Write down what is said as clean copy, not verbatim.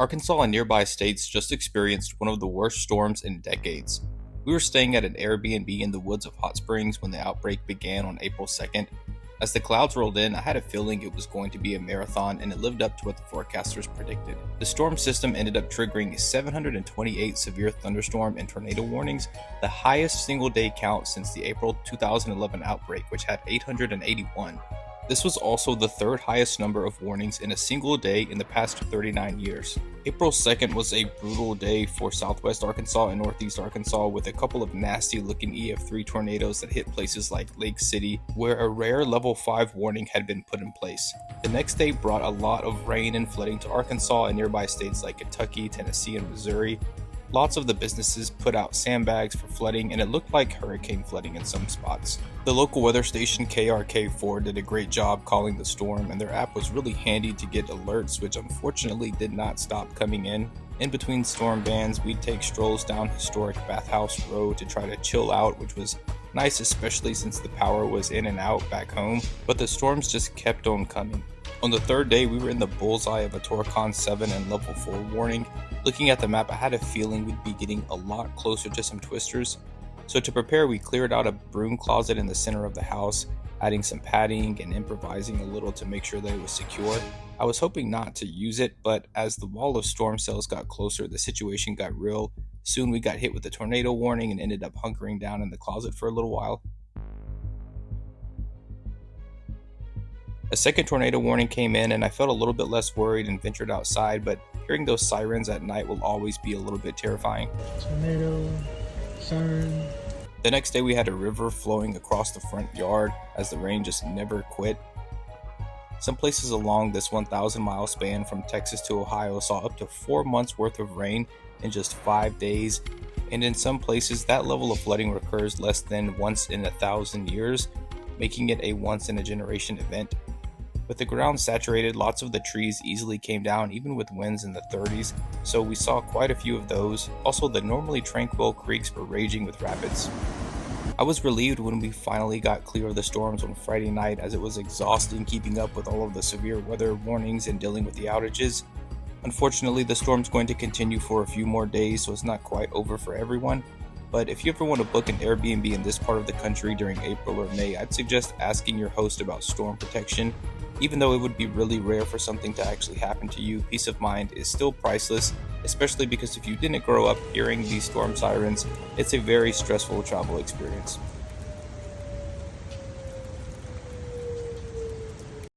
Arkansas and nearby states just experienced one of the worst storms in decades. We were staying at an Airbnb in the woods of Hot Springs when the outbreak began on April 2nd. As the clouds rolled in, I had a feeling it was going to be a marathon, and it lived up to what the forecasters predicted. The storm system ended up triggering 728 severe thunderstorm and tornado warnings, the highest single day count since the April 2011 outbreak, which had 881. This was also the third highest number of warnings in a single day in the past 39 years. April 2nd was a brutal day for southwest Arkansas and northeast Arkansas, with a couple of nasty looking EF3 tornadoes that hit places like Lake City, where a rare level 5 warning had been put in place. The next day brought a lot of rain and flooding to Arkansas and nearby states like Kentucky, Tennessee, and Missouri. Lots of the businesses put out sandbags for flooding, and it looked like hurricane flooding in some spots. The local weather station KRK4 did a great job calling the storm, and their app was really handy to get alerts, which unfortunately did not stop coming in. In between storm bands, we'd take strolls down historic Bathhouse Road to try to chill out, which was nice, especially since the power was in and out back home, but the storms just kept on coming. On the third day, we were in the bullseye of a Torcon 7 and level 4 warning. Looking at the map, I had a feeling we'd be getting a lot closer to some twisters. So to prepare, we cleared out a broom closet in the center of the house, adding some padding and improvising a little to make sure that it was secure. I was hoping not to use it, but as the wall of storm cells got closer, the situation got real. Soon we got hit with a tornado warning and ended up hunkering down in the closet for a little while. A second tornado warning came in, and I felt a little bit less worried and ventured outside, but hearing those sirens at night will always be a little bit terrifying. Tornado, siren. The next day we had a river flowing across the front yard as the rain just never quit. Some places along this 1,000-mile span from Texas to Ohio saw up to 4 months worth of rain in just 5 days, and in some places that level of flooding recurs less than once in 1,000 years, making it a once-in-a-generation event. With the ground saturated, lots of the trees easily came down, even with winds in the 30s, so we saw quite a few of those. Also, the normally tranquil creeks were raging with rapids. I was relieved when we finally got clear of the storms on Friday night, as it was exhausting keeping up with all of the severe weather warnings and dealing with the outages. Unfortunately, the storm's going to continue for a few more days, so it's not quite over for everyone. But if you ever want to book an Airbnb in this part of the country during April or May, I'd suggest asking your host about storm protection. Even though it would be really rare for something to actually happen to you, peace of mind is still priceless, especially because if you didn't grow up hearing these storm sirens, it's a very stressful travel experience.